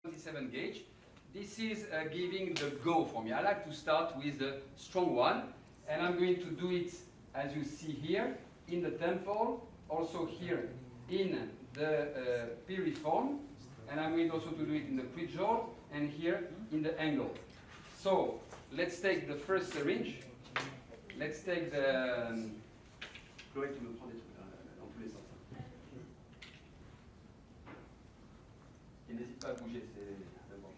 27 gauge. This is giving the go for me. I like to start with the strong one, and I'm going to do it as you see here in the temple, also here in the piriform, and I'm going also to do it in the prejaw and here in the angle. So let's take the first syringe. Let's take the. Chloé, tu me prends des trucs dans tous les sens. Et n'hésite pas à bouger, c'est important.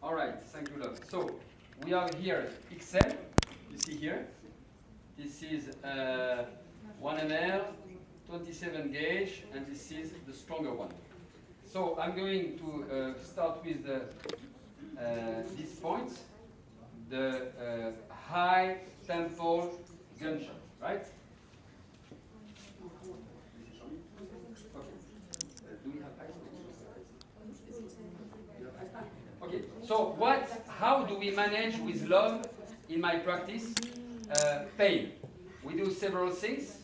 All right, thank you, love. So we have here XL. You see here. This is 1 ml, 27 gauge, and this is the stronger one. So I'm going to start with these points, the high tempo gunshot, right? Okay, so how do we manage with love in my practice? Pain. We do several things.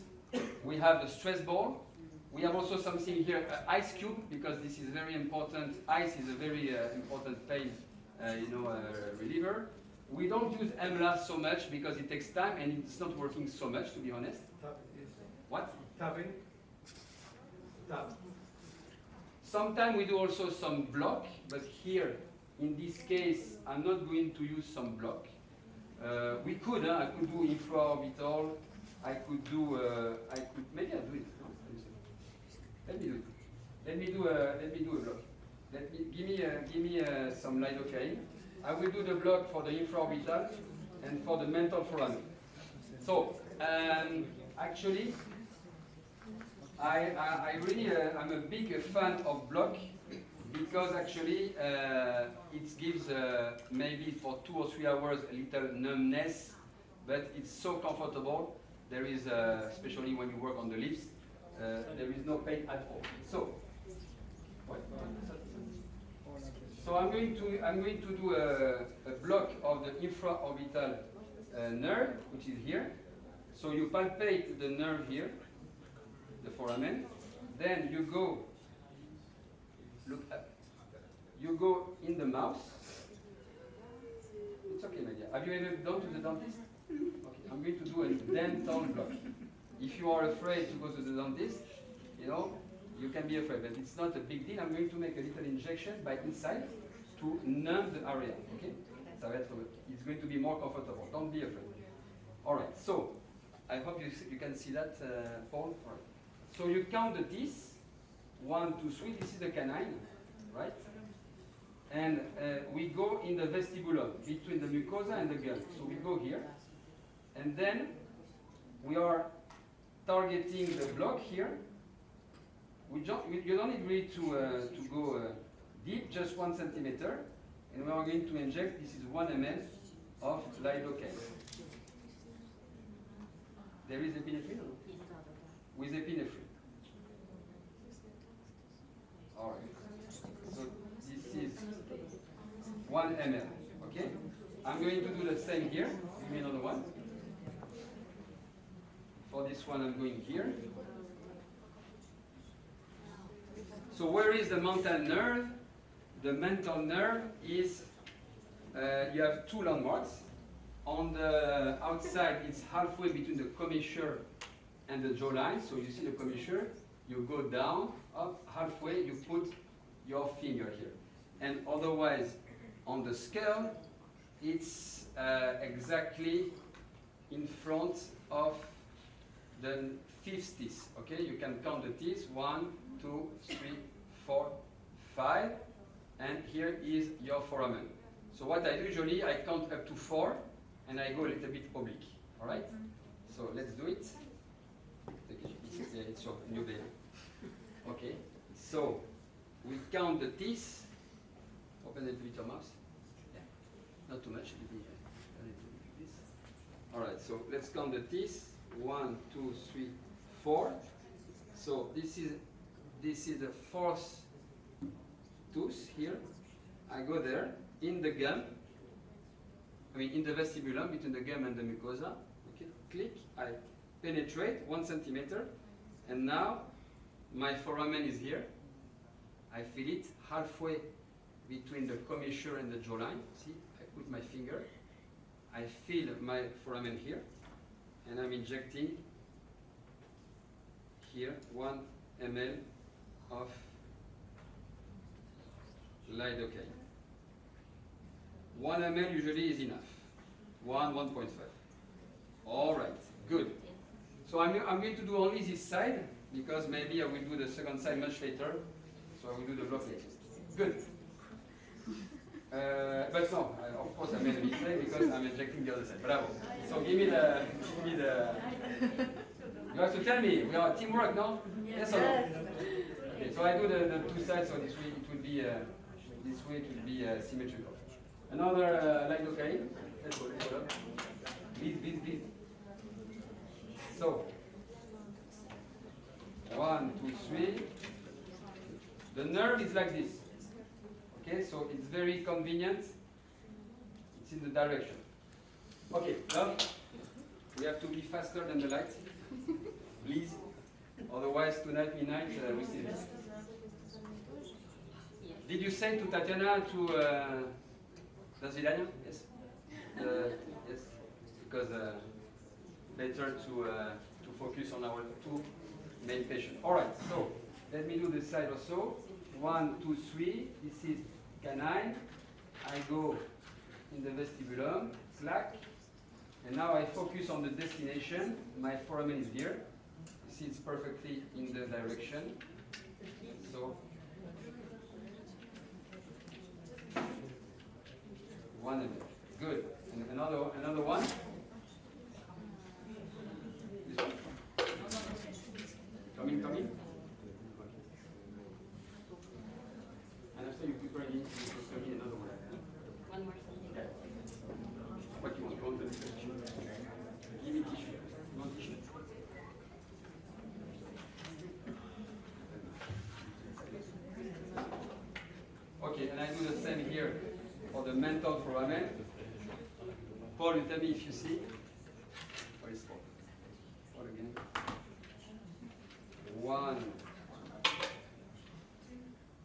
We have the stress ball. We have also something here, ice cube, because this is very important. Ice is a very important pain reliever. We don't use EMLA so much because it takes time and it's not working so much, to be honest. What? Tapping. Tap. Sometimes we do also some block, but here, in this case, I'm not going to use some block. We could, I could do infraorbital. I could do, maybe I'll do it. No? Let me do it. Let me do a block. Give me some lidocaine. I will do the block for the infraorbital and for the mental foramen. So, actually, I really, I'm a big fan of block because actually it gives maybe for 2 or 3 hours a little numbness, but it's so comfortable. There is, especially when you work on the lips, there is no pain at all. So I'm going to do a block of the infraorbital nerve, which is here. So you palpate the nerve here, the foramen. Then you go, look up. You go in the mouth. It's okay, my dear. Have you ever gone to the dentist? Okay, I'm going to do a dental block. If you are afraid to go to the dentist, you can be afraid, but it's not a big deal. I'm going to make a little injection by inside to numb the area, okay? It's going to be more comfortable. Don't be afraid. All right, so I hope you can see that, Paul. All right. So you count the teeth, 1, 2, 3. This is the canine, right? And we go in the vestibulum, between the mucosa and the gum. So we go here, and then we are targeting the block here. You don't need really to go deep, just 1 centimeter, and we are going to inject, this is 1 ml of lidocaine. There is epinephrine? With epinephrine. All right. So this is 1 ml, okay? I'm going to do the same here. Give me another one. For this one, I'm going here. So where is the mental nerve? The mental nerve is, you have 2 landmarks. On the outside, it's halfway between the commissure and the jawline. So you see the commissure, you go down, up, halfway, you put your finger here. And otherwise, on the skull, it's exactly in front of the 5th teeth. Okay, you can count the teeth, 1, 2, 3, 4, 5, and here is your foramen. So what I do usually, I count up to 4, and I go a little bit oblique. All right? So let's do it. It's your new baby. Okay. So we count the teeth. Open a little bit your mouth. Yeah. Not too much. This. All right. So let's count the teeth. 1, 2, 3, 4. So this is the 4th tooth here. I go there in the gum. In the vestibulum between the gum and the mucosa. Okay. Click. I penetrate 1 centimeter, and now my foramen is here. I feel it halfway between the commissure and the jawline. See, I put my finger, I feel my foramen here, and I'm injecting here 1 ml of lidocaine. 1 ml usually is enough. 1.5. All right, good. So I'm going to do only this side, because maybe I will do the second side much later. So I will do the block later. Good. But no, of course I made a mistake because I'm injecting the other side. Bravo. So give me the. You have to tell me. We are teamwork, no? Yes or no? Okay. So I do the two sides. So this way it will be symmetrical. Another lidocaine. Let's go. Let's go. Please. So 1, 2, 3. The nerve is like this. Okay, so it's very convenient. It's in the direction. Okay, now we have to be faster than the light, please. Otherwise, tonight midnight we see this. Did you say to Tatiana to Zidania? Yes. Yes, because better to focus on our two main patients. All right, so let me do this side also. 1, 2, 3. This is canine. I go in the vestibulum, slack, and now I focus on the destination. My foramen is here. You see it's perfectly in the direction. So 1 ml. Good. And another one. This one. Coming. And after you prepare it, you prepare me another one. One more something. Okay. What you want? You want the tissue? Give me tissue. You want tissue? Okay, and I do the same here for the mental foramen. Paul, you tell me if you see. Where is Paul? Paul again. 1,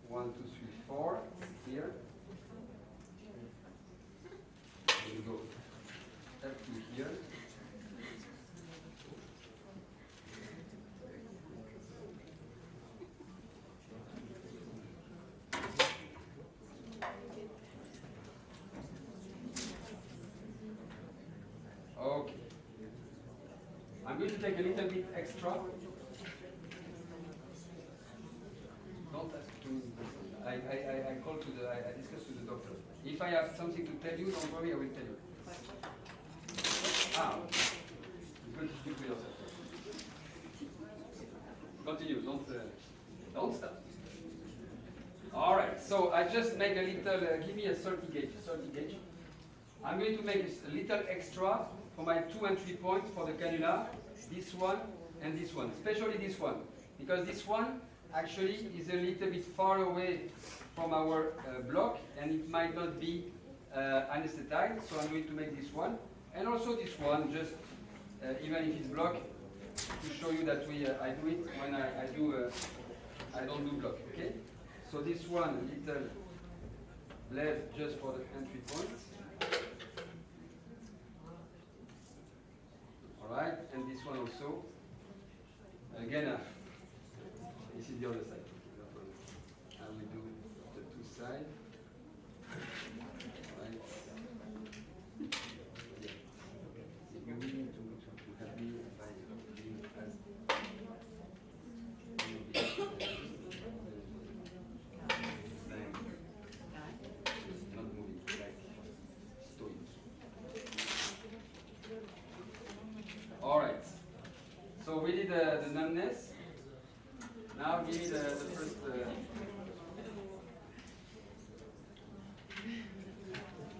2, 3, 4. Here. There you go. Up to here. Okay. I'm going to take a little bit extra. Don't ask to me. I call to the, I discuss with the doctor. If I have something to tell you, don't worry, I will tell you. It's good to speak to yourself. Continue, don't stop. All right, so I just make a little, give me a 30 gauge. I'm going to make a little extra for my 2 entry points for the cannula, this one and this one, especially this one, because this one actually is a little bit far away from our block and it might not be anesthetized, so I'm going to make this one, and also this one, just even if it's blocked, to show you that I do it when I don't do block, okay? So this one, little blade just for the entry points. Alright, and this one also. Again, this is the other side. I will do the two sides. Alright. You will need to help me by doing as not moving, like stoic. Alright. So we did the numbness. Now give me the first.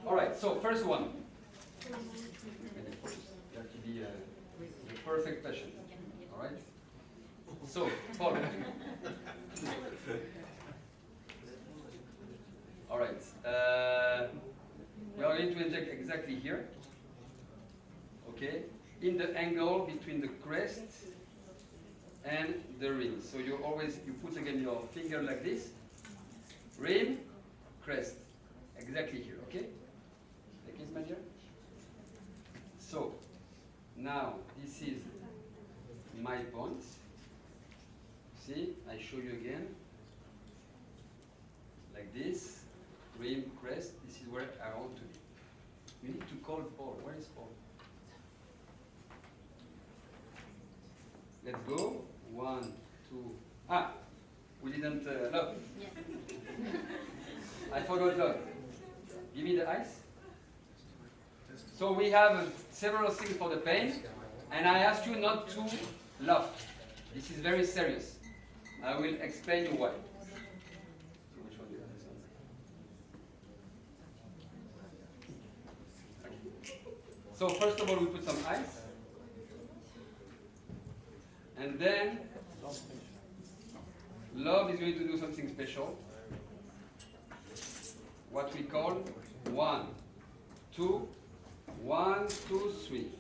All right. So first one. You have to be the perfect patient. All right. So Paul. All right. We are going to inject exactly here. Okay. In the angle between the crest and the ring. So you put again your finger like this, rim, crest. Exactly here, okay? Take it, my dear. So, now this is my point. See, I show you again. Like this, rim, crest, this is where I want to be. You need to call Paul. Where is Paul? Let's go. 1, 2. Ah, we didn't look. Yeah. I forgot look. Give me the ice. So we have several things for the pain, and I ask you not to laugh. This is very serious. I will explain you why. So which one do you have? This one? Okay. So first of all, we put some ice, and then love is going to do something special. What we call 1, 2, 1, 2, 3.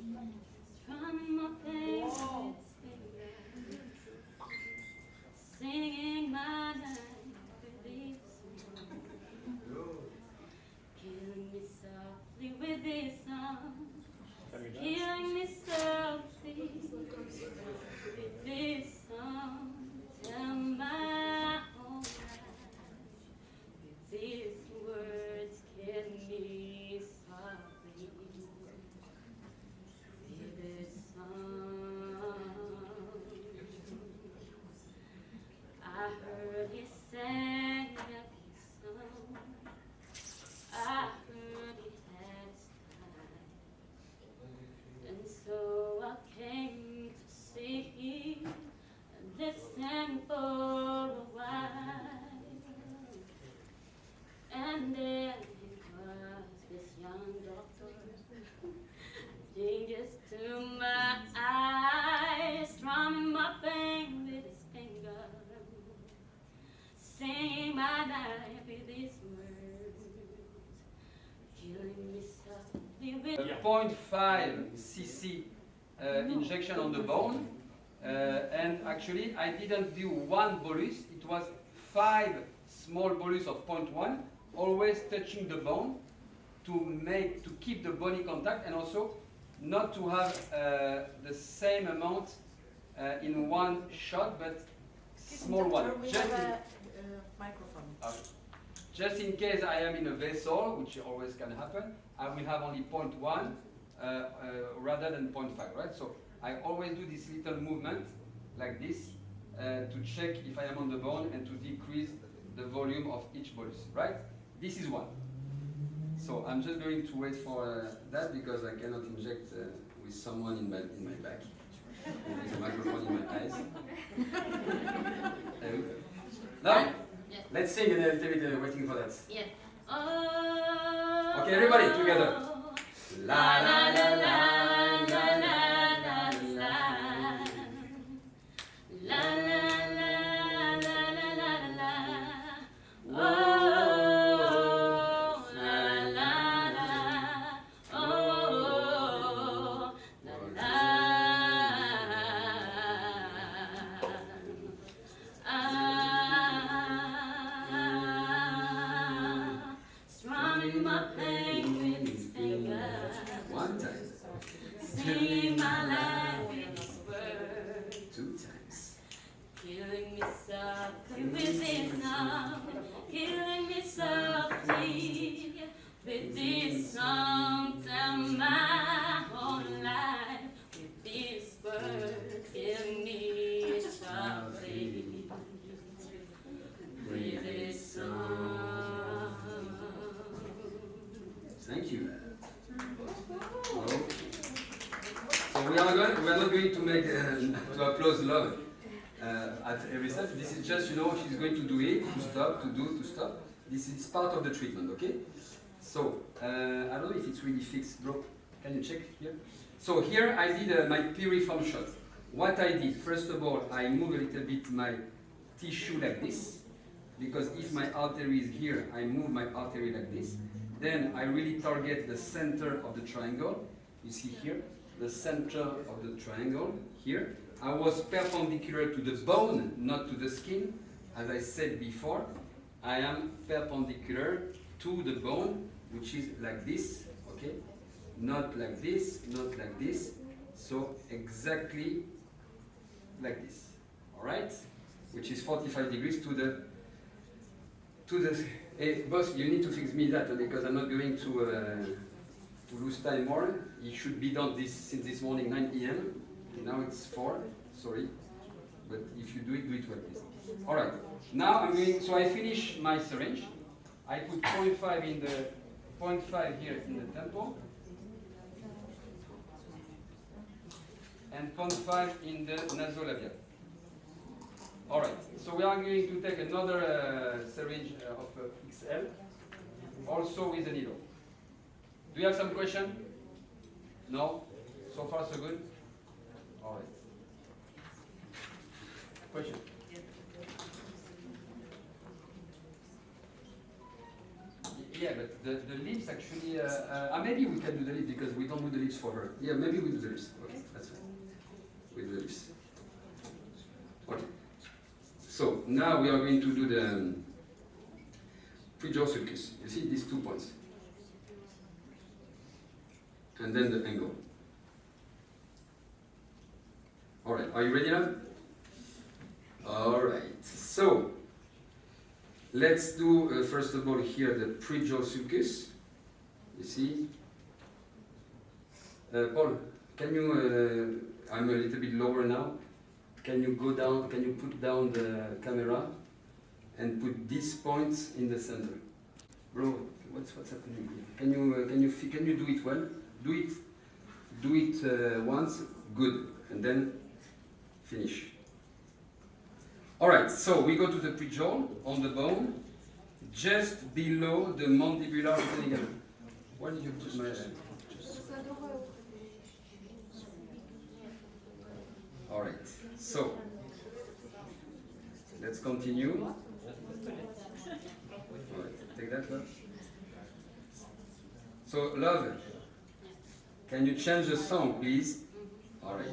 Singing my life with this song, killing me softly with this song, killing me softly with this song. Tell my whole life with these words, killing me softly with this song. I heard he sang a peace song. I heard he had style, and so I came to see and listen for a while. And then it was this young doctor, dangerous to my eyes, strumming my pain with his finger, singing my life with these words, killing me softly with 0.5 cc injection on the bone, and actually I didn't do one bolus, it was 5 small bolus of 0.1, always touching the bone to keep the bony contact, and also not to have the same amount in one shot, but small one. Just in case I am in a vessel, which always can happen, I will have only 0.1 rather than 0.5, right? So I always do this little movement like this to check if I am on the bone and to decrease the volume of each bolus, right? This is one. So I'm just going to wait for that because I cannot inject with someone in my back. With a microphone in my eyes. Now, yes. Let's sing a little bit waiting for that. yeah. Oh, Okay, everybody together. La la la la la la la la la la la la la. Oh, la la la. Oh, la la. Strumming my pain with his fingers. One time, Singing my life with his words, 2 times. killing me softly with this song, killing me softly with this song. Tell my whole life with these words, killing me softly with this song. Thank you. Well, so we are not going to make to applause love at every step. This is just, she's going to do it, to stop, to stop. This is part of the treatment, okay? So I don't know if it's really fixed, bro. Can you check here? So here I did my piriform shot. What I did, first of all, I move a little bit my tissue like this, because if my artery is here, I move my artery like this. Then I really target the center of the triangle. You see here, the center of the triangle here. I was perpendicular to the bone, not to the skin, as I said before. I am perpendicular to the bone, which is like this, okay? Not like this, not like this, so exactly like this, all right? Which is 45 degrees to the, hey, boss, you need to fix me that because I'm not going to lose time more. It should be done since this morning, 9 p.m. Now it's 4, sorry. But if you do it well, please. All right, now I'm going, so I finish my syringe. I put 0.5 in the, 0.5 here in the temple. And 0.5 in the nasolabial. All right, so we are going to take another syringe of XL, also with a needle. Do you have some question? No? So far so good? All right. Question? Yeah, but the lips actually, maybe we can do the lips because we don't do the lips for her. Yeah, maybe we do the lips. Okay, that's fine. We do the lips. Okay. So now we are going to do the pre-jaw sulcus. You see these 2 points. And then the angle. All right, are you ready now? All right, so let's do first of all here the pre-jaw sulcus. You see, Paul, can you? I'm a little bit lower now. Can you go down? Can you put down the camera and put these points in the center, bro? What's happening here? Can you do it well? Do it once, good, and then finish. All right, so we go to the pre-jaw on the bone, just below the mandibular ligament. Why did you put my hand? All right, so let's continue. All right, take that, love. So, love, can you change the song, please? All right.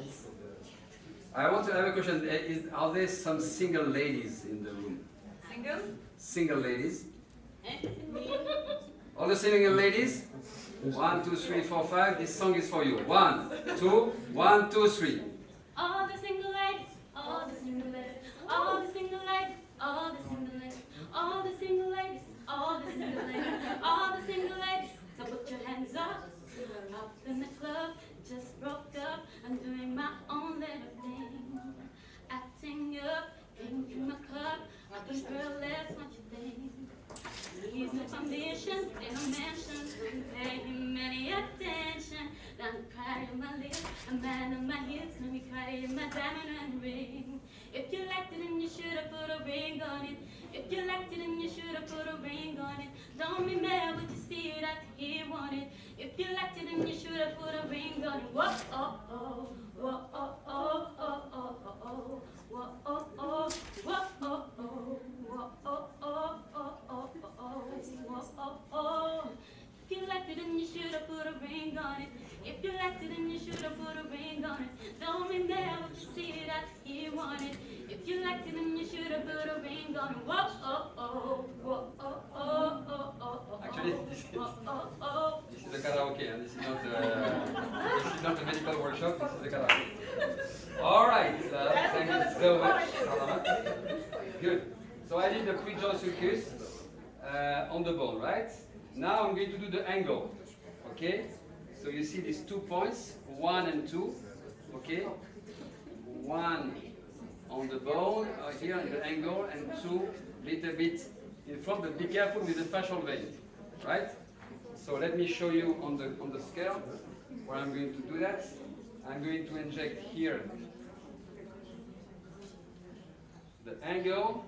I want to have a question. Are there some single ladies in the room? Single? Single ladies? All the single ladies? 1, 2, 3, 4, 5. This song is for you. 1, 2, 1, 2, 3. All the single ladies, all the single ladies, all the single ladies, all the single ladies, all the single ladies, all the single ladies, all the single ladies. So put your hands up, up in the club, just broke up, I'm doing my own little thing, acting up, getting through my cup, I think girl, that's what you think. He's no foundation, in a mansion, don't pay him any attention. Don't cry on my lips, a man on my hips, let me cry in my diamond and ring. If you liked it, then you should have put a ring on it. If you liked it, then you should have put a ring on it. Don't be mad when you see it after he wanted. If you liked it, then you should have put a ring on it. Whoa, oh, oh, whoa, oh, oh, oh, oh, oh, oh, whoa, oh, oh, whoa, oh, oh, whoa, oh, oh, oh, oh, oh, whoa, oh, oh. If you liked it, then you should have put a ring on it. If you liked it, then you should have put a ring on it. Don't be mad when you see it after he wanted. If you liked it, then you should have put a ring on it. Whoa, oh, oh, whoa, oh, oh, oh, oh, oh. Actually, this is a karaoke, and this is not a medical workshop. This is a karaoke. All right, thank you so much. Good. So I did the pre-jaw sulcus on the bone, right? Now I'm going to do the angle. Okay. So you see these 2 points, 1 and 2. Okay. 1 on the bone here in the angle, and 2 little bit in front. But be careful with the fascial vein, right? So let me show you on the scale where I'm going to do that. I'm going to inject here the angle.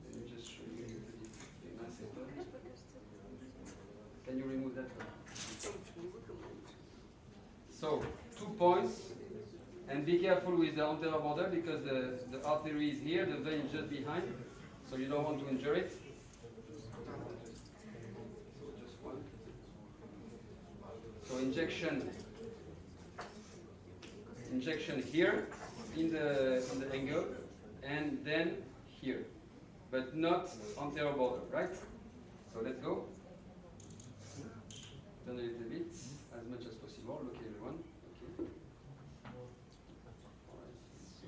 Let me just show you the masseter. Can you remove that one? So 2 points, and be careful with the anterior border because the artery is here, the vein is just behind, so you don't want to injure it. So just 1. So injection here in the angle, and then here. but not anterior border, right? So let's go. Turn a little bit, as much as possible. Look, everyone. Okay. All right. So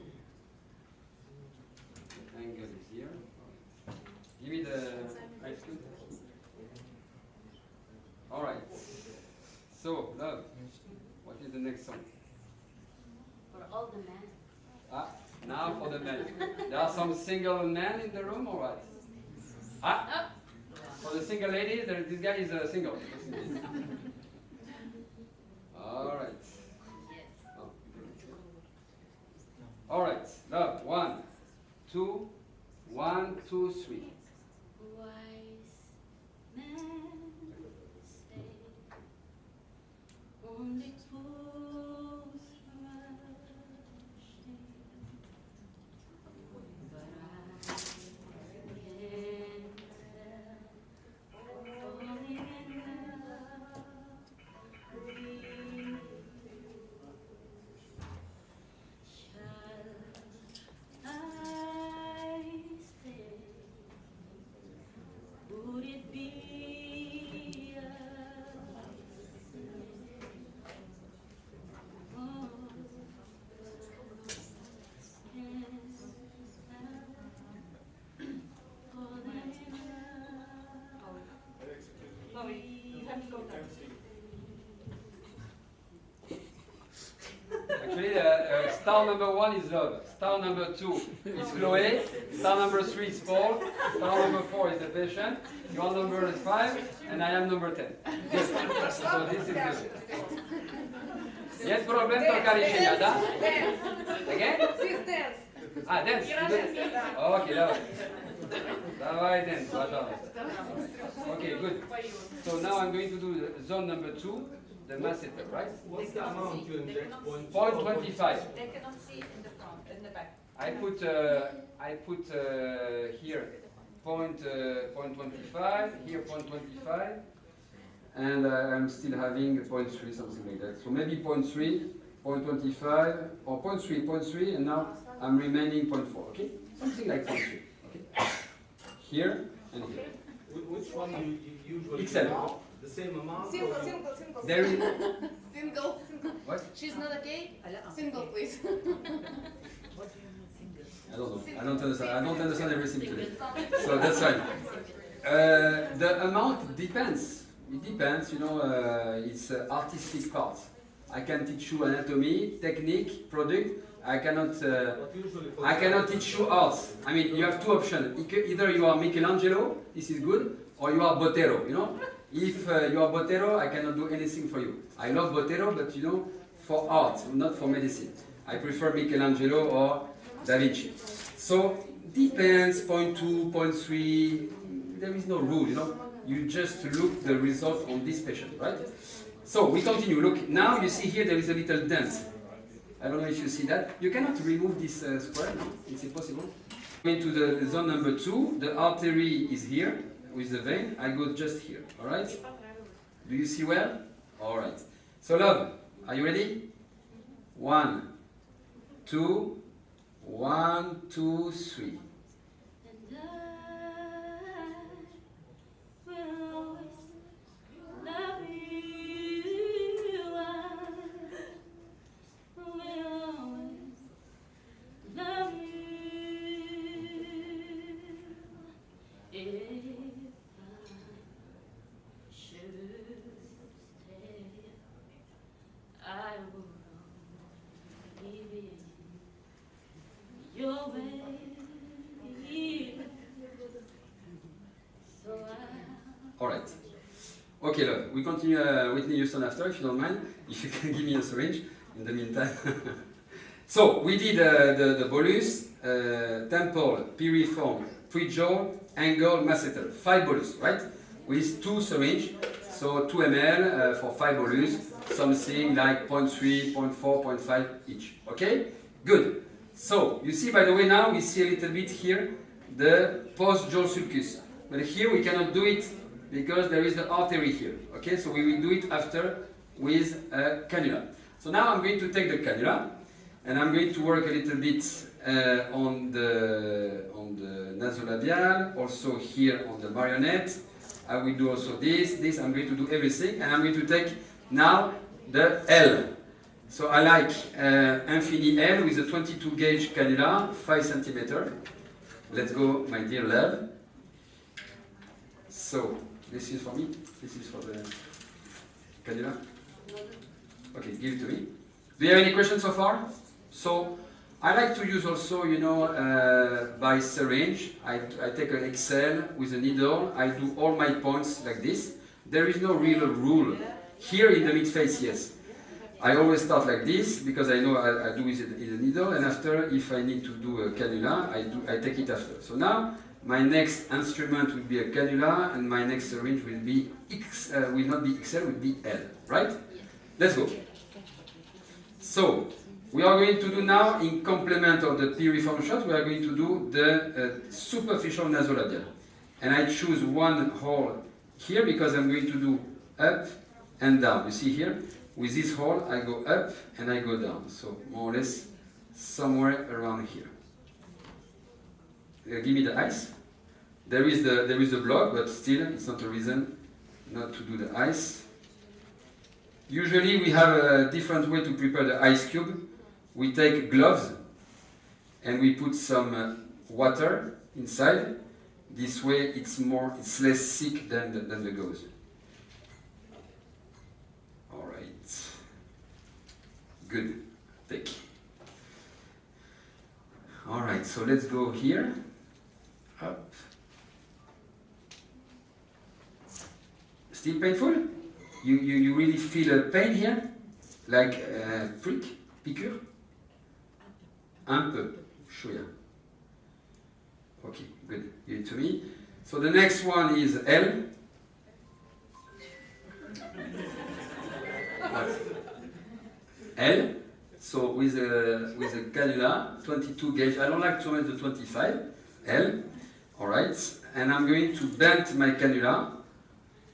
the angle is here. All right. Give me the ice cube. All right. So, love, what is the next song? For all the men. Now for the men. There are some single men in the room, all right? Ah, for the single ladies, this guy is single. All right. Oh. All right. Love. 1, 2, 1, 2, 3. Wise men say only fools rush in, but I can't help falling in love with you. Shall I stay? Would it be a sin? Oh, Actually, star number 1 is love. Star number 2 is Chloe. Star number 3 is Paul. Star number 4 is the patient. Your number is 5, and I am number 10. So this is good. Jest problem to Kaliszenia, da? Again? Ah, dance. Okay, dawaj. Dawaj, dance. Okay, good. So now I'm going to do the zone number 2, the masseter, right? What's the amount you inject? 0.25. They cannot see in the front, in the back. I put here 0.25, here 0.25, and I'm still having 0.3, something like that. So maybe 0.3, 0.25, or 0.3, 0.3, and now I'm remaining 0.4, okay? Something like 0.3, okay? Here and here. Which one you usually XL. do? The same amount? Single, or you- single, single. There is, Single, single. what? She's not okay? Single, please. I don't know. I don't understand. I don't understand everything today. So that's fine. The amount depends. It depends. You know, it's artistic part. I can teach you anatomy, technique, product. I cannot. But usually for I cannot teach you art. I mean, you have two options. Either you are Michelangelo, this is good, or you are Botero. You know, if you are Botero, I cannot do anything for you. I love Botero, but you know, for art, not for medicine. I prefer Michelangelo or Da Vinci. So depends. 0.2, 0.3. There is no rule. You know, you just look the result on this patient, right? So we continue. Look, now you see here there is a little dent. I don't know if you see that. You cannot remove this square, no? It's impossible. Going to the zone number 2, the artery is here with the vein. I go just here, all right? Do you see well? All right. So love, are you ready? 1, 2, 1, 2, 3. and I will always love you. I will always love you. If I should stay, I will only be your way. So All right. Okay, love. We continue Whitney Houston after, if you don't mind. If you can give me a syringe in the meantime. So we did the bolus, temple, piriform, prejaw, angle, masseter. 5 bolus, right? With 2 syringe, so 2 ml for 5 bolus, something like 0.3, 0.4, 0.5 each. Okay? Good. So you see, by the way, now we see a little bit here the post-jaw sulcus. But here we cannot do it because there is the artery here. Okay, so we will do it after with a cannula. So now I'm going to take the cannula And I'm going to work a little bit on the nasolabial, also here on the marionette. I will do also this, I'm going to do everything, and I'm going to take now the L. So I like Infini L with a 22 gauge cannula, 5 centimeter. Let's go, my dear love. So, this is for me, this is for the cannula. Okay, give it to me. Do you have any questions so far? So, I like to use also, you know, by syringe. I take an XL with a needle. I do all my points like this. There is no real rule. Here in the mid-face, yes. I always start like this because I know I do it in the needle, and after, if I need to do a cannula, I take it after. So now, my next instrument will be a cannula, and my next syringe will be will not be XL, will be L. Right? Let's go. So, we are going to do now, in complement of the piriform shot, we are going to do the superficial nasolabial. And I choose one hole here because I'm going to do up and down. You see here? With this hole, I go up and I go down. So, more or less, somewhere around here. Give me the ice. There is the block, but still, it's not a reason not to do the ice. Usually, we have a different way to prepare the ice cube. We take gloves and we put some water inside. This way it's less thick than the gauze. Alright. Good. Take. Alright, so let's go here. Up. Still painful? You really feel a pain here? Like prick? Piqûre? Un peu. Chouïa. Okay, good. Give it to me. So the next one is L. What? L. So with a cannula, 22 gauge. I don't like too much the 25. L. Alright. And I'm going to bend my cannula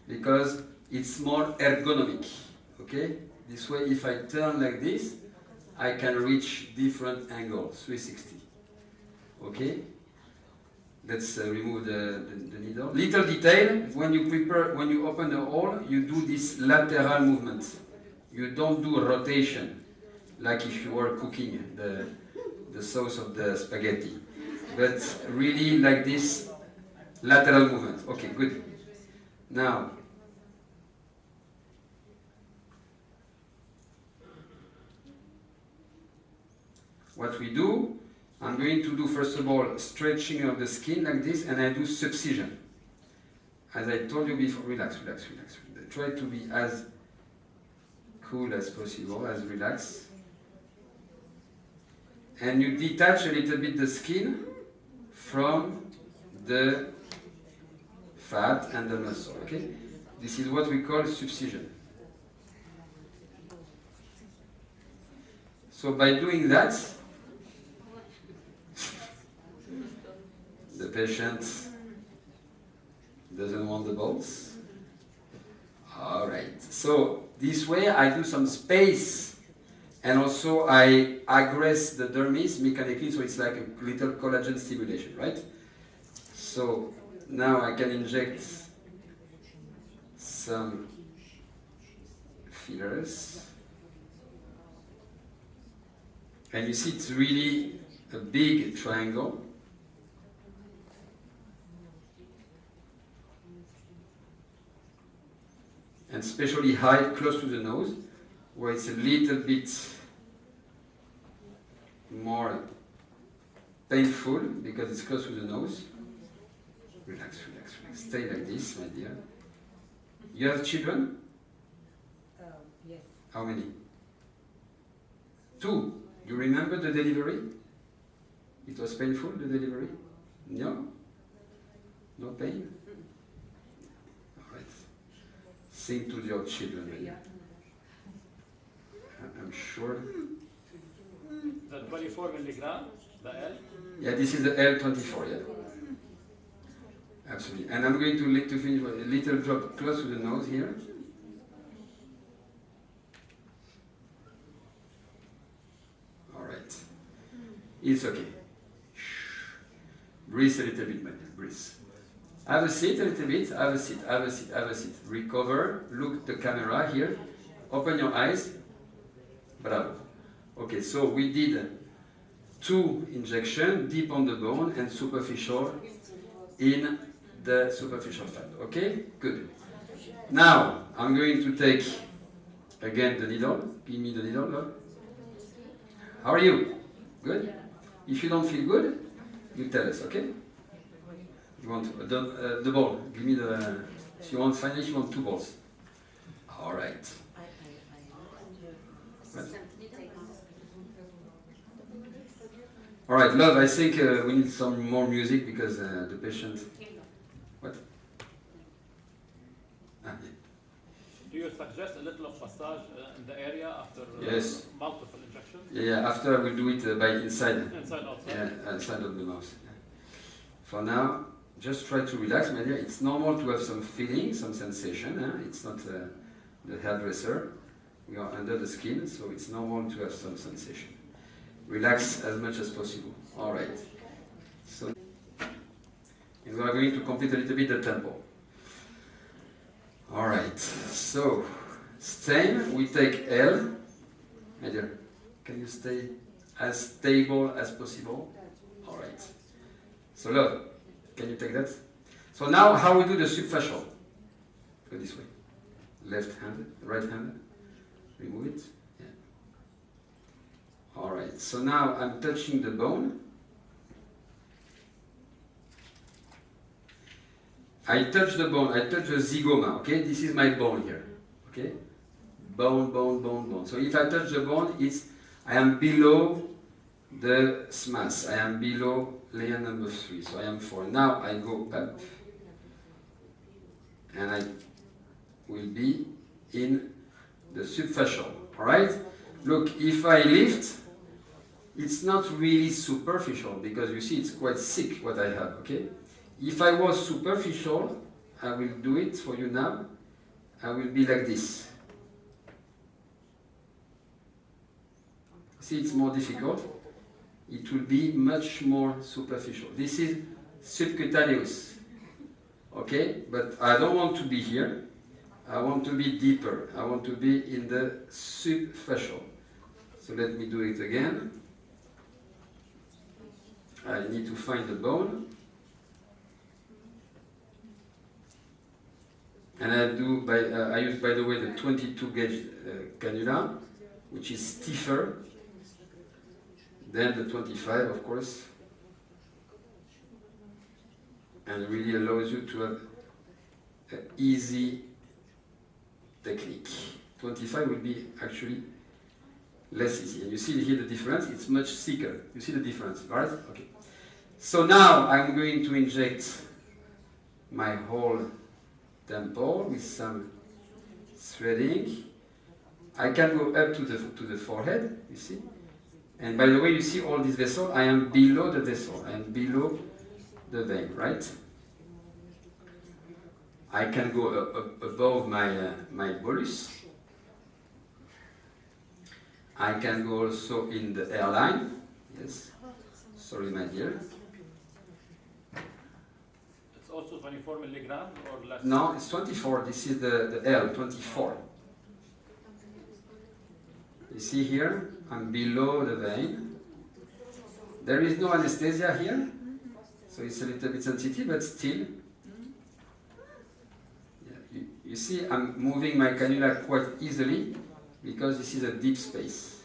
because it's more ergonomic. Okay? This way, if I turn like this, I can reach different angles, 360. Okay? Let's remove the needle. Little detail, when you open the hole, you do this lateral movement. You don't do a rotation, like if you were cooking the sauce of the spaghetti. But really like this lateral movement. Okay, good. Now, what we do, I'm going to do first of all stretching of the skin like this, and I do subcision. As I told you before, relax, relax, relax. Try to be as cool as possible, as relaxed. And you detach a little bit the skin from the fat and the muscle, okay? This is what we call subcision. So by doing that, the patient doesn't want the bolts. All right. So this way I do some space, and also I aggress the dermis mechanically, so it's like a little collagen stimulation, right? So now I can inject some fillers. And you see it's really a big triangle. And especially high, close to the nose, where it's a little bit more painful because it's close to the nose. Relax, relax, relax. Stay like this, my dear. You have children? Yes. How many? 2. You remember the delivery? It was painful, the delivery? No? No pain? All right. Sing to your children. Yeah. I'm sure. The 24 milligram, the L? Yeah, this is the L24, yeah. Absolutely. And I'm going to finish with a little drop close to the nose here. All right. It's okay. Breathe a little bit, man. Breathe. Have a seat a little bit. Have a seat. Have a seat. Have a seat. Recover. Look the camera here. Open your eyes. Bravo. Okay, so we did 2 injections, deep on the bone and superficial in the superficial fat. Okay? Good. Now, I'm going to take again the needle. Give me the needle, love. How are you? Good? If you don't feel good, you tell us, okay? You want the ball. Give me the... If you want, finally, you want 2 balls. All right. All right, love, I think we need some more music because the patient... What? Ah, yeah. Do you suggest a little of massage in the area after Yes. multiple injections? Yeah, after we'll do it by inside. Inside, outside? Yeah, inside of the mouth. Yeah. For now, just try to relax, my dear. It's normal to have some feeling, some sensation. It's not the hairdresser. We are under the skin, so it's normal to have some sensation. Relax as much as possible. All right. So, and we are going to complete a little bit the tempo. All right. So, same. We take L. My dear, can you stay as stable as possible? All right. So, love, can you take that? So now, how we do the subfacial? Go this way. Left hand, right hand. Remove it. Yeah. All right. So now I'm touching the bone. I touch the bone. I touch the zygoma. Okay. This is my bone here. Okay. Bone, bone, bone, bone. So if I touch the bone, I am below the SMAS. I am below layer number 3. So I am 4. Now I go up, and I will be in the subfacial. All right? Look, if I lift, it's not really superficial because you see it's quite thick what I have, okay? If I was superficial, I will do it for you now. I will be like this. See, it's more difficult. It will be much more superficial. This is subcutaneous, okay? But I don't want to be here. I want to be deeper. I want to be in the subfacial. So let me do it again. I need to find the bone. And I use, by the way, the 22 gauge cannula, which is stiffer than the 25, of course, and really allows you to have an easy technique. 25 will be actually less easy. And you see here the difference, it's much thicker. You see the difference, right? Okay. So now I'm going to inject my whole temple with some threading. I can go up to the forehead, you see. And by the way, you see all this vessel, I am below the vessel, I am below the vein, right? I can go above my bolus. I can go also in the hairline. Yes. Sorry, my dear. It's also 24 milligrams or less? No, it's 24. This is the L, 24. You see here, I'm below the vein. There is no anesthesia here, so it's a little bit sensitive, but still. Yeah, you see, I'm moving my cannula quite easily because this is a deep space.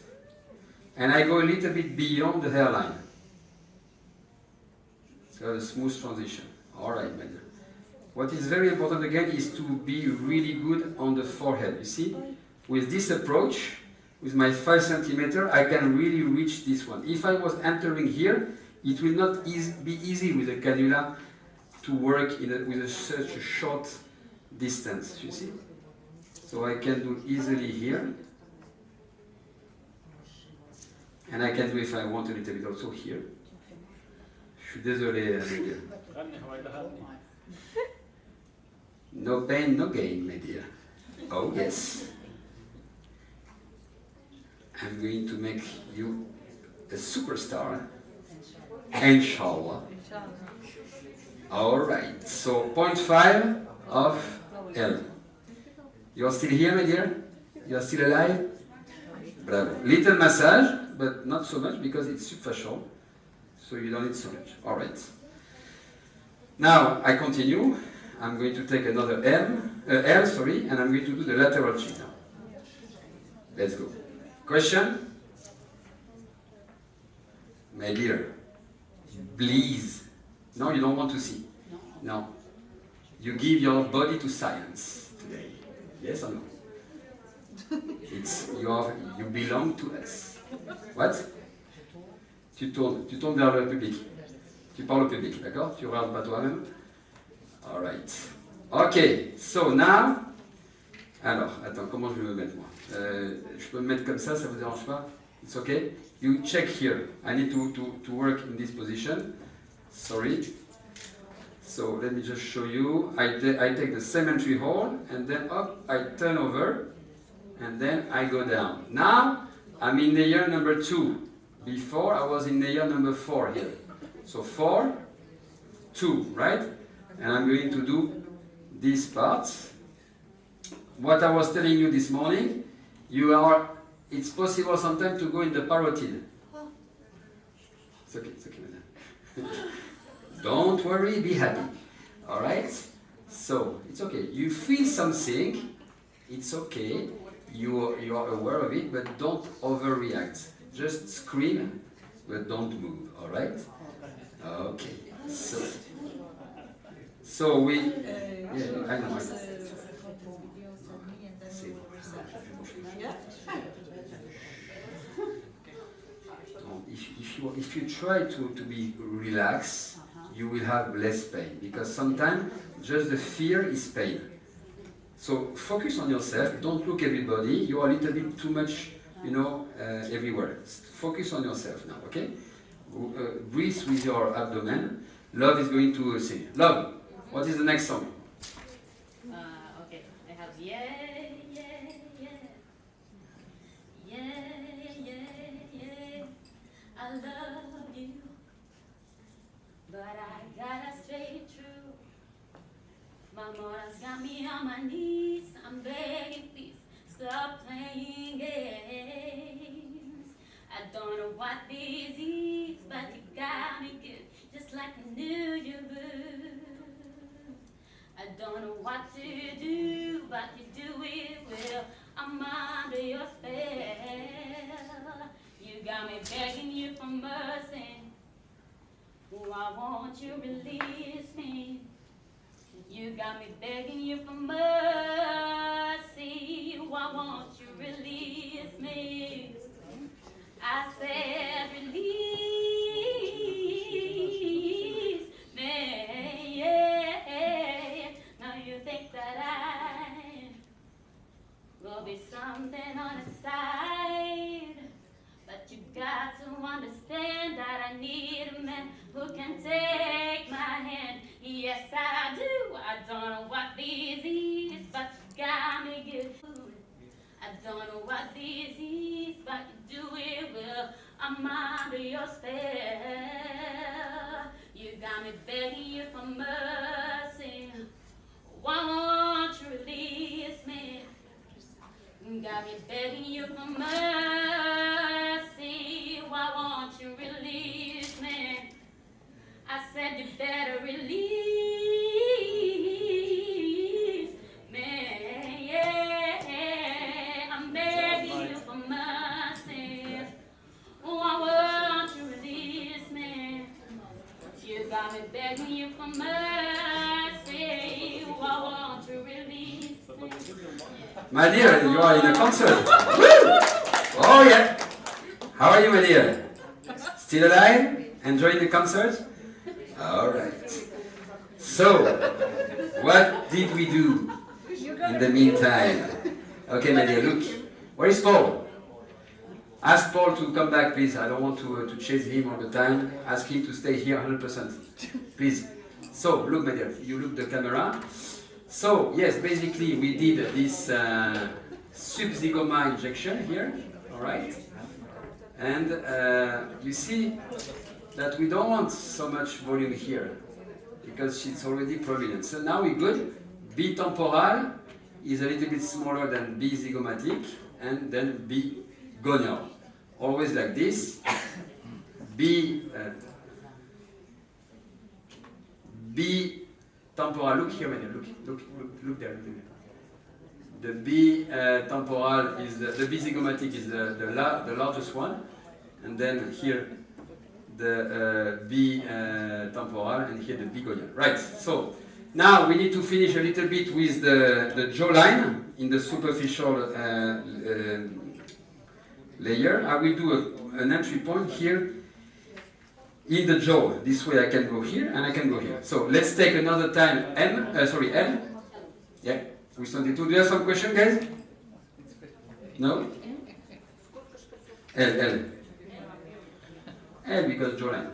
And I go a little bit beyond the hairline. So a smooth transition. All right, my dear. What is very important again is to be really good on the forehead. You see, with this approach, with my 5 centimeter, I can really reach this one. If I was entering here, it will not be easy with a cannula to work with such a short distance, you see. So I can do easily here. And I can do, if I want, a little bit also here. Je suis désolé, my dear. No pain, no gain, my dear. Oh, yes. I'm going to make you a superstar Inshallah. All right. So 0.5 of L. You're still here, my dear? You're still alive? Bravo. Little massage, but not so much because it's subfacial. So you don't need so much. All right. Now I continue. I'm going to take another L, and I'm going to do the lateral chin now. Let's go. Question? My dear, please. No, you don't want to see. No. You give your body to science today. Yes or no? You belong to us. What? Tu tournes vers le public. Tu parles au public, d'accord? Tu regardes pas toi-même. All right. Okay, so now. Alors, attends, comment je vais me mettre moi? Je peux me mettre comme ça vous dérange pas? It's okay? You check here. I need to work in this position. Sorry. So let me just show you. I take the same entry hold and then up, I turn over and then I go down. Now I'm in layer number 2. Before I was in layer number 4 here. So 4, 2, right? And I'm going to do this part. What I was telling you this morning, it's possible sometimes to go in the parotid. It's okay, madam. Don't worry, be happy. All right? So, it's okay. You feel something, it's okay. You are aware of it, but don't overreact. Just scream, but don't move. All right? Okay. So we... Yeah, I know. If you try to be relaxed, you will have less pain, because sometimes just the fear is pain. So focus on yourself, don't look everybody, you are a little bit too much, everywhere. Focus on yourself now, okay? Breathe with your abdomen. Love is going to sing. Love, what is the next song? Okay, I have yeah, I love you, but I gotta stay true. My mother's got me on my knees, I'm begging, please stop playing games. I don't know what this is, but you got me good, just like I knew you would. I don't know what to do, but you do it well. I'm under your spell. You got me begging you for mercy. Why won't you release me? You got me begging you for mercy. Why won't you release me? I said release me. Yeah. Now you think that I will be something on the side. But you got to understand that I need a man who can take my hand. Yes, I do. I don't know what this is, but you got me good. I don't know what this is, but you do it well. I'm under your spell. You got me begging you for mercy. Why won't you release me? Got me begging you for mercy. Why won't you release me? I said you better release me. Yeah, I'm begging you for mercy. Why won't you release me? You got me begging you for mercy. Why won't you release me? My dear, you are in a concert. Woo! Oh yeah. How are you, my dear? Still alive? Enjoying the concert? All right. So, what did we do in the meantime? Okay, my dear, look. Where is Paul? Ask Paul to come back, please. I don't want to chase him all the time. Ask him to stay here 100%. Please. So, look, my dear. You look the camera. So, yes, basically we did this subzygoma injection here, all right? And you see, that we don't want so much volume here because it's already prominent. So now we're good. B temporal is a little bit smaller than B zygomatic, and then B gonial. Always like this. B temporal. Look here, man. Look there. The B temporal is the B zygomatic is the largest one, and then here the B temporal, and here the B gonial. Right. So now we need to finish a little bit with the jawline in the superficial layer. I will do an entry point here in the jaw. This way I can go here and I can go here. So let's take another time L. Yeah, we started to. Do you have some question, guys? No? L because jawline.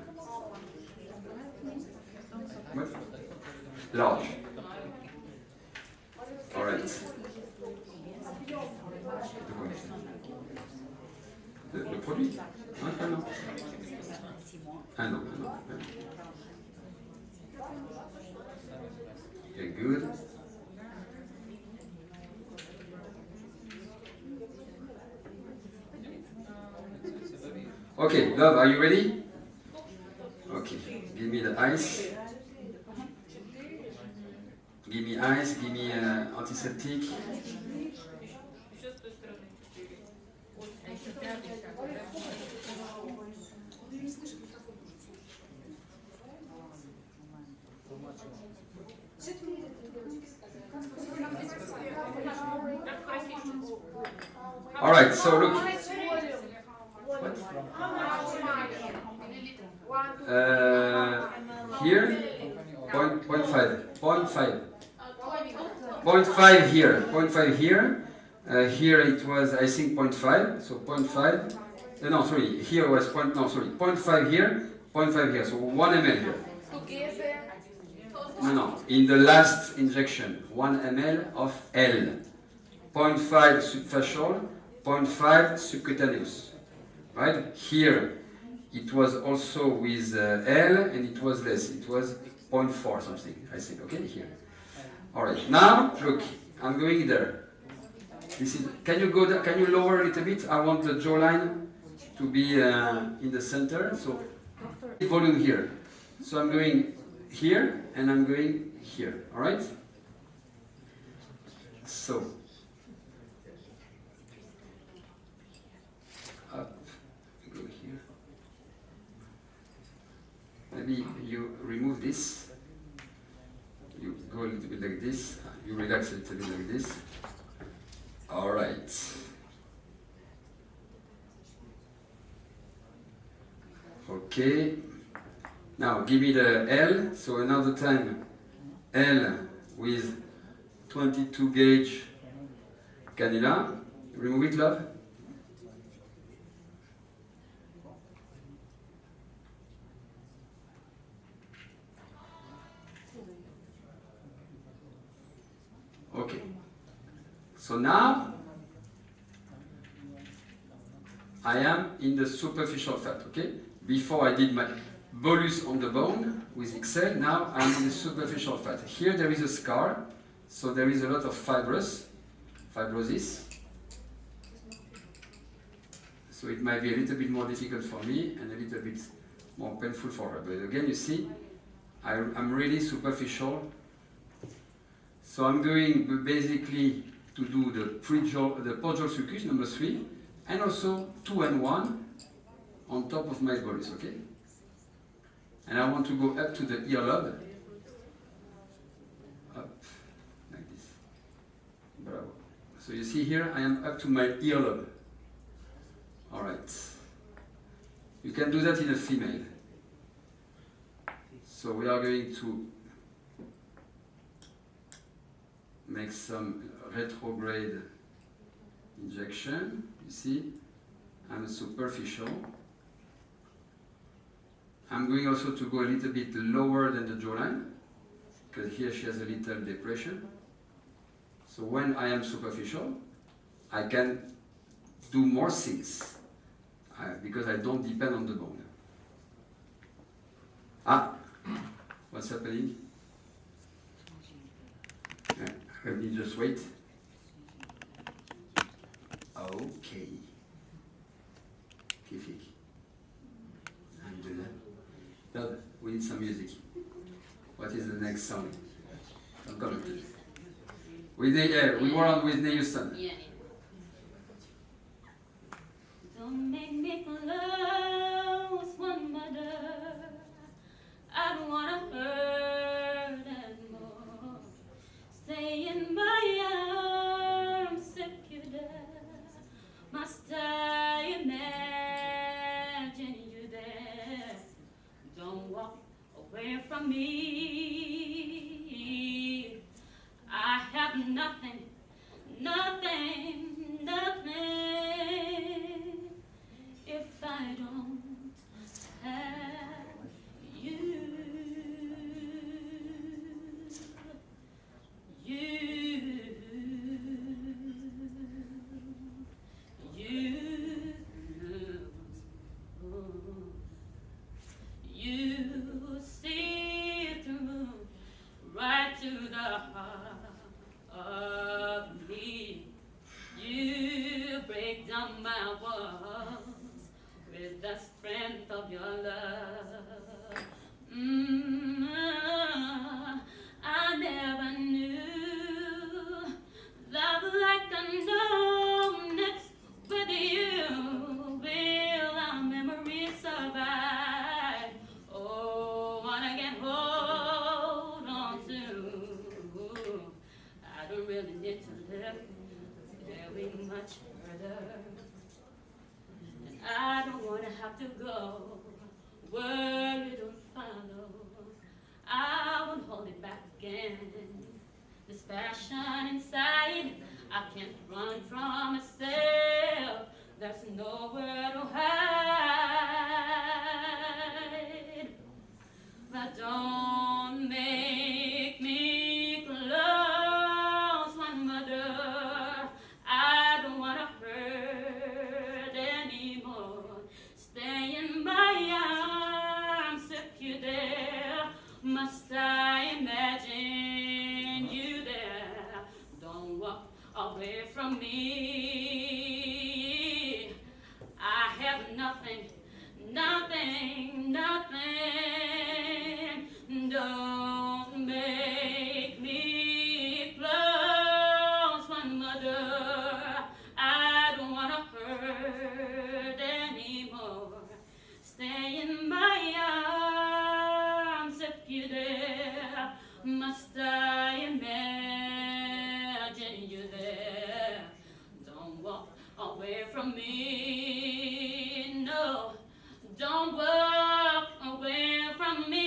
What? Large. All right. Le produit? Ah non. Ah non. Okay, good. Okay, love, are you ready? Okay, give me the ice. Give me ice, give me antiseptic. All right, so look. Here, 0.5 here, 0.5 here. Here it was, I think, 0.5. So 0.5. No, sorry. Here was 0.5 here, 0.5 here. So 1 ml here. No. In the last injection, 1 ml of L. 0.5 subfacial, 0.5 subcutaneous. Right? Here, it was also with L, and it was less. It was 0.4 something, I think. Okay, here. All right. Now, look, I'm going there. This is. Can you go? Can you lower a little bit? I want the jawline to be in the center. So, volume here. So I'm going here, and I'm going here. All right. So. Maybe you remove this, you go a little bit like this, you relax a little bit like this. All right. Okay. Now give me the L, so another time L with 22 gauge cannula. Remove it, love. Okay, so now I am in the superficial fat, okay? Before I did my bolus on the bone with XL, now I'm in the superficial fat. Here there is a scar, so there is a lot of fibrosis. So it might be a little bit more difficult for me and a little bit more painful for her. But again, you see, I'm really superficial. So I'm going basically to do the post-jaw sulcus number 3, and also 2 and 1 on top of my bolus, okay? And I want to go up to the ear lobe, up like this. Bravo. So you see here, I am up to my ear lobe. All right. You can do that in a female. So we are going to make some retrograde injection. You see, I'm superficial. I'm going also to go a little bit lower than the jawline, because here she has a little depression. So when I am superficial, I can do more things, because I don't depend on the bone. Ah, what's happening? Let me just wait. Okay. Terrific. I'm doing that. No, we need some music. What is the next song? I'm coming. Whitney, we were on Whitney Houston. Yeah. Don't make me close one mother. I don't wanna hurt anymore. Stay in my arms if you dare. Must I imagine you there? Don't walk away from me. I have nothing, nothing, nothing if I don't have you. You see through right to the heart of me. You break down my walls with the strength of your love. I never knew love like I know next with you. Will our memories survive? Oh, what I can hold on to. I don't really need to look very much further. And I don't want to have to go where you don't follow. I won't hold it back again. This passion inside, I can't run from myself. There's nowhere to hide. But don't make me close one mother. I don't wanna hurt anymore. Stay in my arms if you're there. Must I imagine you there? Don't walk away from me. I have nothing, nothing, nothing. Don't make me close one mother. I don't wanna hurt anymore. Stay in my arms if you're there. Must I imagine you there? Don't walk away from me. No, don't walk away from me.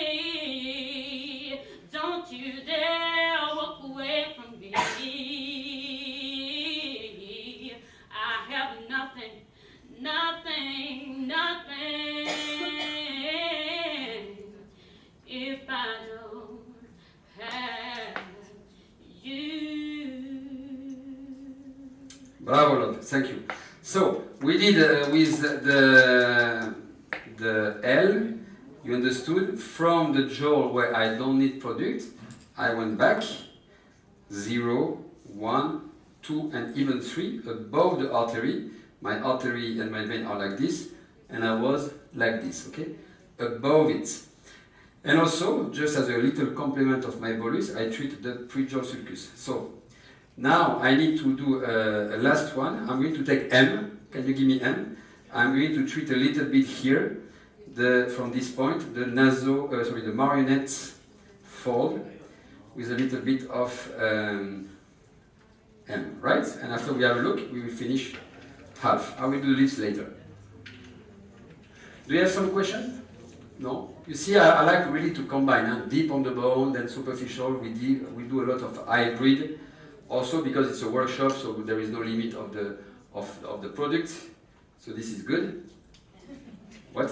Don't you dare walk away from me. I have nothing, nothing, nothing if I don't have you. Bravo, Lord. Thank you. So we did with the L. You understood from the jaw where I don't need product. I went back 0, 1, 2, and even 3 above the artery. My artery and my vein are like this, and I was like this. Okay, above it. And also, just as a little complement of my bolus, I treat the prejaw sulcus. So now I need to do a last one. I'm going to take M. Can you give me M? I'm going to treat a little bit here, from this point, the the marionette fold with a little bit of M, right? And after we have a look, we will finish half. I will do this later. Do you have some question? No? You see, I like really to combine deep on the bone, then superficial. We do a lot of hybrid. Also because it's a workshop, so there is no limit of the product. So this is good. What?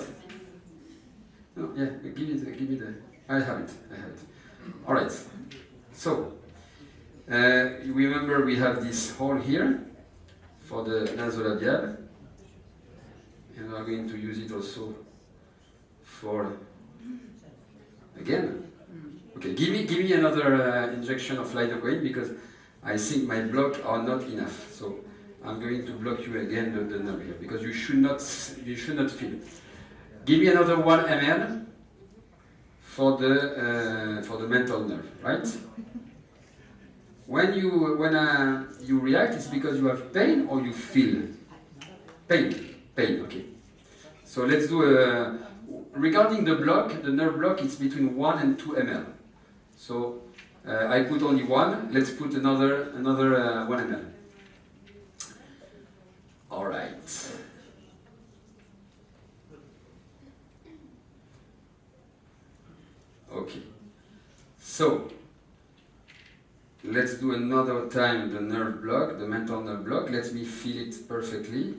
No, yeah, give me the. I have it. All right. So you remember we have this hole here for the nasolabial, and we are going to use it also for Again? Okay, give me another injection of lidocaine because I think my blocks are not enough. So I'm going to block you again the nerve here because you should not feel. Give me another 1 ml for the mental nerve, right? When you react, it's because you have pain or you feel pain. Okay. So let's do regarding the block, the nerve block, it's between 1 and 2 ml. So I put only 1. Let's put another 1 ml. All right. Okay. So let's do another time the nerve block, the mental nerve block. Let me feel it perfectly.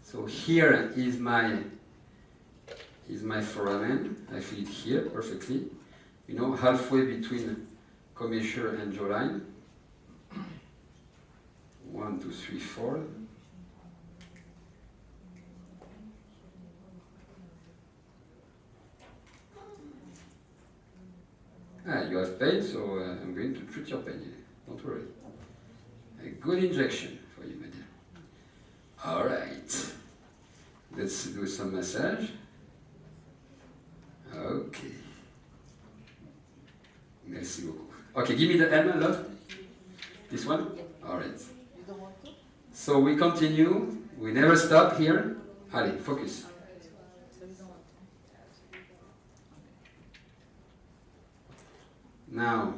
So here is my foramen. I feel it here perfectly. You know, halfway between commissure and jawline. 1, 2, 3, 4. You have pain, so I'm going to treat your pain. Don't worry. A good injection for you, my dear. All right. Let's do some massage. Okay. Merci beaucoup. Okay, give me the M, love. This one? All right. So we continue. We never stop here. Allez, focus. Now,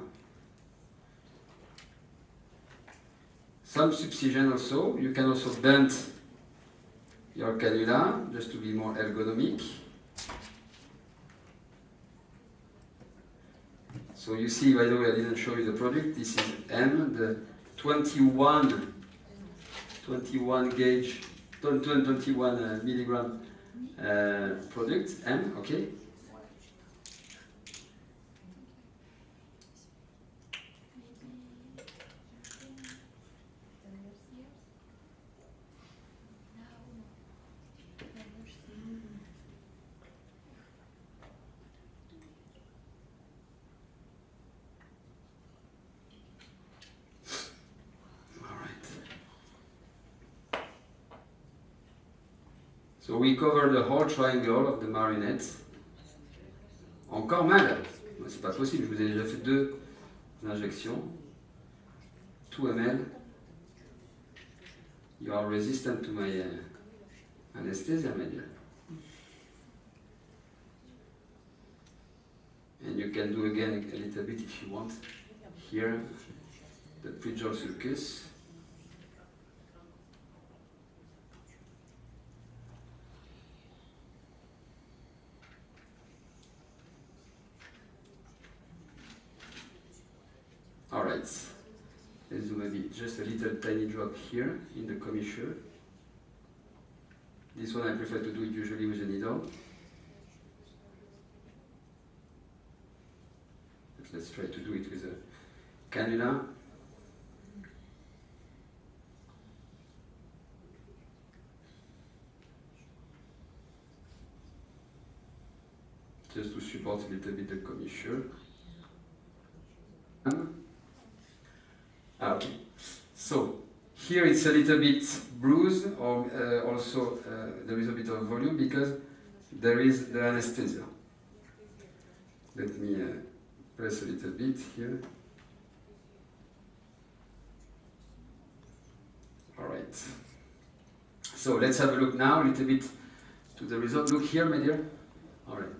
some subcision also. You can also bend your cannula just to be more ergonomic. So you see, by the way, I didn't show you the product. This is M, the 21 gauge, 21 milligram product, M, okay? So we cover the whole triangle of the marionette. Encore mal? C'est pas possible, je vous ai déjà fait 2 injections. 2 ml. You are resistant to my anesthesia, my dear. And you can do again a little bit if you want. Here, the preacher sulcus. Alright, let's do maybe just a little tiny drop here in the commissure. This one I prefer to do it usually with a needle. But let's try to do it with a cannula. Just to support a little bit the commissure. Okay, so here it's a little bit bruised, or also there is a bit of volume because there is the anesthesia. Let me press a little bit here. All right. So let's have a look now a little bit to the result. Look here, my dear. All right.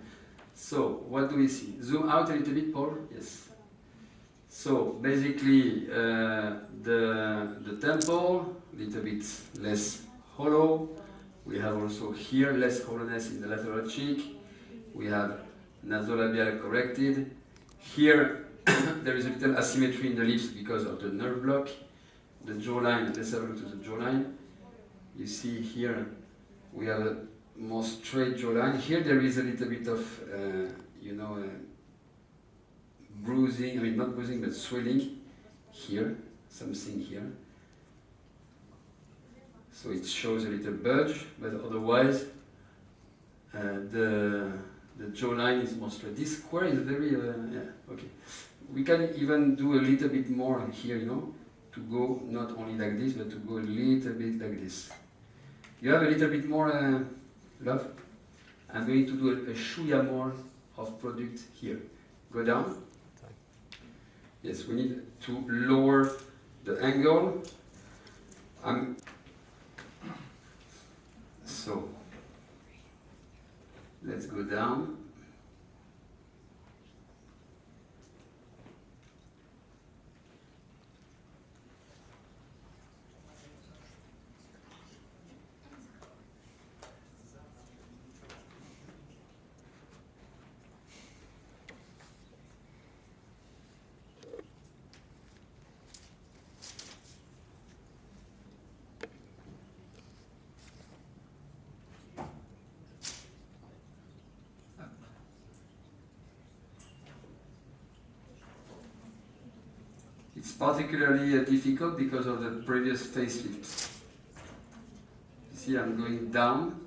So what do we see? Zoom out a little bit, Paul. Yes. So basically, the temple, a little bit less hollow. We have also here less hollowness in the lateral cheek. We have nasolabial corrected. Here, there is a little asymmetry in the lips because of the nerve block. The jawline, let's have a look to the jawline. You see here, we have a more straight jawline. Here there is a little bit of, bruising, I mean not bruising but swelling here, something here. So it shows a little bulge, but otherwise the The jawline is more straight. This square is very, yeah, okay. We can even do a little bit more here, you know, to go not only like this, but to go a little bit like this. You have a little bit more, love? I'm going to do a shuya more of product here. Go down. Yes, we need to lower the angle. So, let's go down. It's particularly difficult because of the previous facelift. You see, I'm going down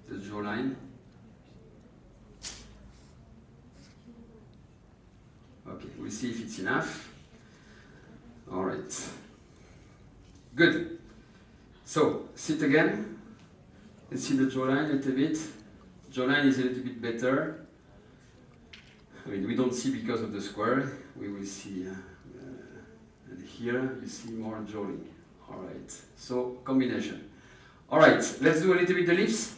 the jawline. Okay, we'll see if it's enough. All right. Good. So, sit again. Let's see the jawline a little bit. Jawline is a little bit better. I mean, we don't see because of the square. We will see. And here you see more jawline. All right. So combination. All right. Let's do a little bit the lips.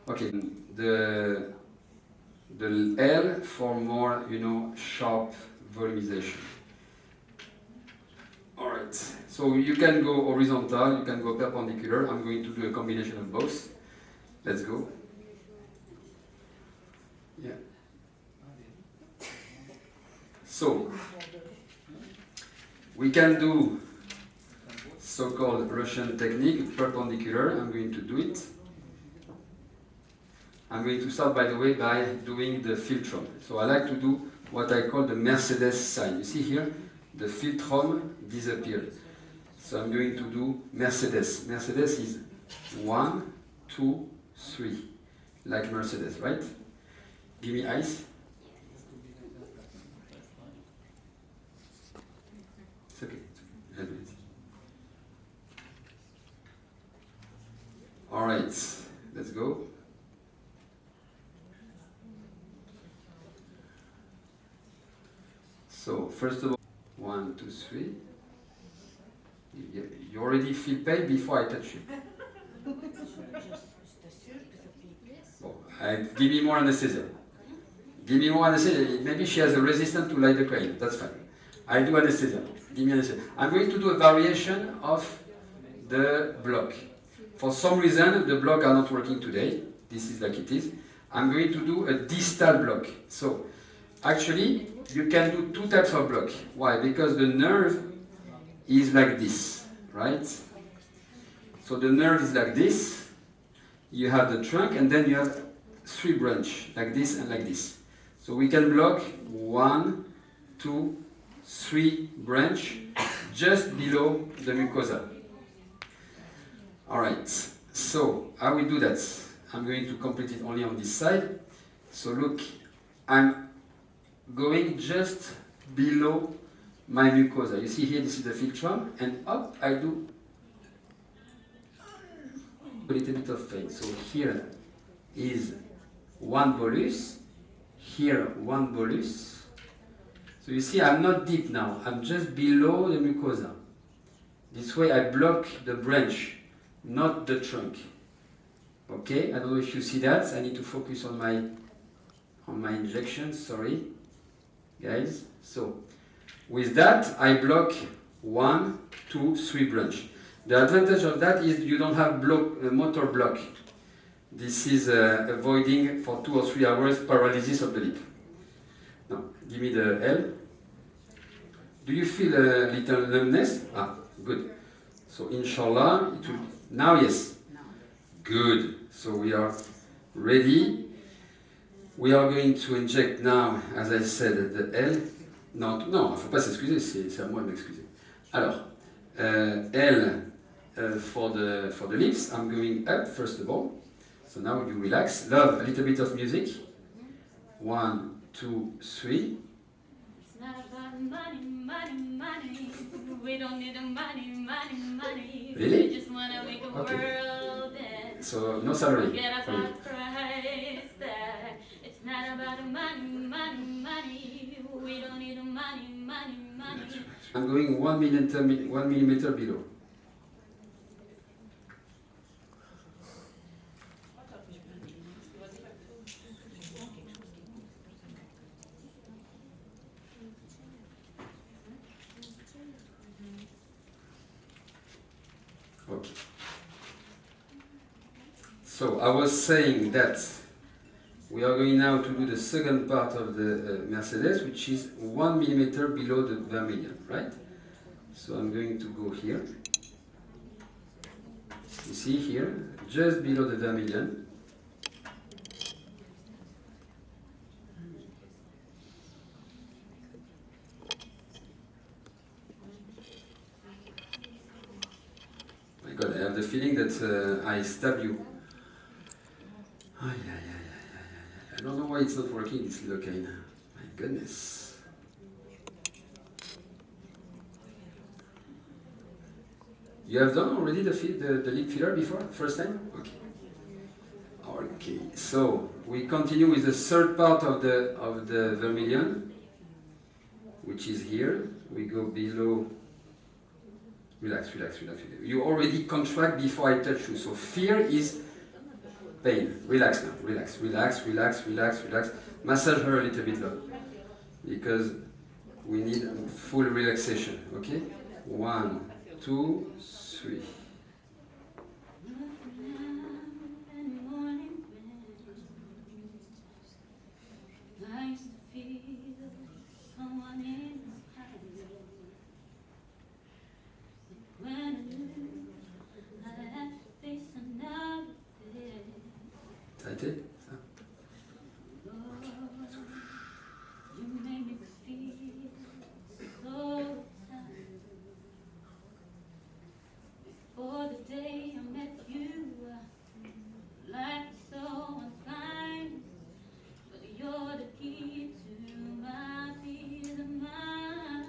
Okay. The L for more, you know, sharp volumization. All right. So you can go horizontal. You can go perpendicular. I'm going to do a combination of both. Let's go. Yeah. So, we can do so-called Russian technique, perpendicular. I'm going to do it. I'm going to start, by the way, by doing the philtrum. So I like to do what I call the Mercedes sign. You see here, the philtrum disappeared. So I'm going to do Mercedes. Mercedes is 1, 2, 3, like Mercedes, right? Give me ice. It's okay. I'll do it. All right, let's go. So first of all, 1, 2, 3. You already feel pain before I touch you. Give me more anesthesia. Give me more anesthesia. Maybe she has a resistance to lidocaine. That's fine. I do anesthesia. Give me anesthesia. I'm going to do a variation of the block. For some reason, the block are not working today. This is like it is. I'm going to do a distal block. So, actually, you can do two types of block. Why? Because the nerve is like this, right? So the nerve is like this. You have the trunk, and then you have 3 branches, like this and like this. So we can block 1, 2, 3 branch just below the mucosa. All right. So how we do that? I'm going to complete it only on this side. So look, I'm going just below my mucosa. You see here, this is the philtrum, and up I do a little bit of pain. So here is 1 bolus, here 1 bolus. So you see, I'm not deep now. I'm just below the mucosa. This way I block the branch, not the trunk. Okay, I don't know if you see that. I need to focus on my injection. Sorry, guys. So with that, I block 1, 2, 3 branch. The advantage of that is you don't have motor block. This is avoiding for 2 or 3 hours paralysis of the lip. Now, give me the L. Do you feel a little numbness? Ah, good. So inshallah, it will. Now, yes. Good. So we are ready. We are going to inject now, as I said, the L. Non, il ne faut pas s'excuser, c'est à moi de m'excuser. Alors, L for the lips, I'm going up first of all. So now you relax. Love, a little bit of music. 1, 2, 3. It's not about money, money, money. We don't need the money, money, money. Really? We just wanna make a Okay. world that So no salary forget for you. about price tag. It's not about the money, money, money. We don't need the money, money, money. I'm going 1 millimeter below. Okay. So I was saying that we are going now to do the second part of the Mercedes, which is 1 millimeter below the vermilion, right? So I'm going to go here. You see here, just below the vermilion. My God, I have the feeling that I stab you. I don't know why it's not working, this lidocaine. My goodness. You have done already the lip filler before? First time? Okay. Okay, so we continue with the third part of the vermilion, which is here. We go below. Relax, relax, relax. You already contract before I touch you. So fear is pain. Relax now. Relax, relax, relax, relax, relax. Massage her a little bit, love. Because we need full relaxation. Okay? 1, 2, 3. I used to feel someone in my eyes. When I knew I had to face another day. Ça a été? Ça? Lord, you made me feel so tired. Before the day I met you, life was so unkind. But you're the key to my peace of mind.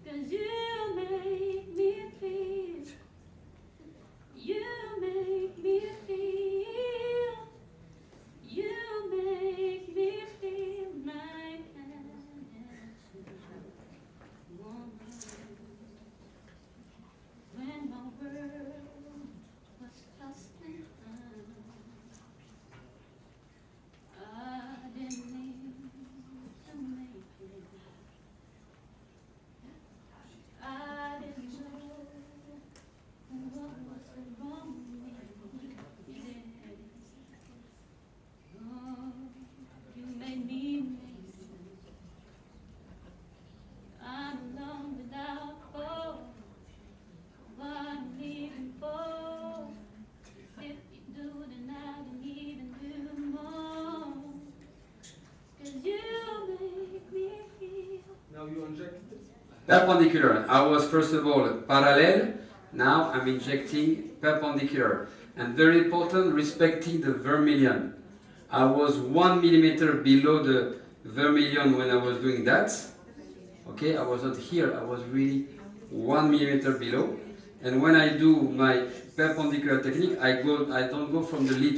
'Cause you make me feel, you make me feel, you make me feel like I when my world was lost and found. I didn't mean to make it. I didn't know what was wrong with me. Oh, you made me make sense. I'm alone without hope. What I'm living for. If you do, then I can even do more. 'Cause you make me feel. Now you inject it. Perpendicular. I was first of all parallel. Now I'm injecting perpendicular. And very important, respecting the vermilion. I was 1 millimeter below the vermilion when I was doing that. Okay, I was not here. I was really 1 millimeter below. And when I do my perpendicular technique, I don't go from the lip,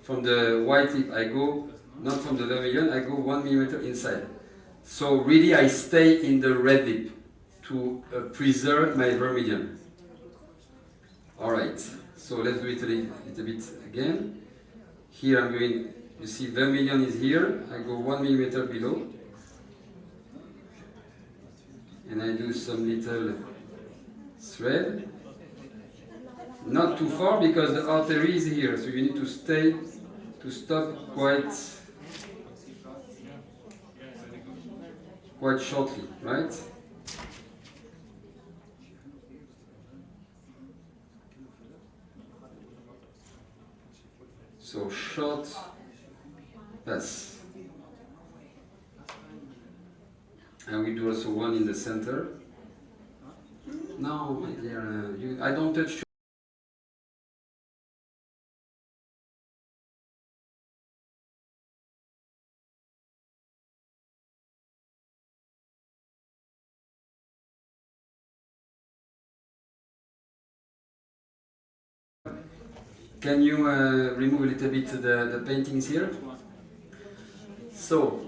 from the white lip. I go not from the vermilion. I go 1 millimeter inside. So really, I stay in the red lip to preserve my vermilion. All right. So let's do it a little bit again. Here I'm going. You see, vermilion is here. I go 1 millimeter below, and I do some little thread. Not too far because the artery is here, so you need to stop quite shortly, right? So short pass. And we do also one in the center. No, my dear, I don't touch Can you remove a little bit the paintings here? So,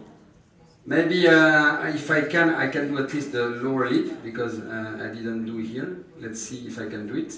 maybe if I can do at least the lower lip, because I didn't do it here. Let's see if I can do it.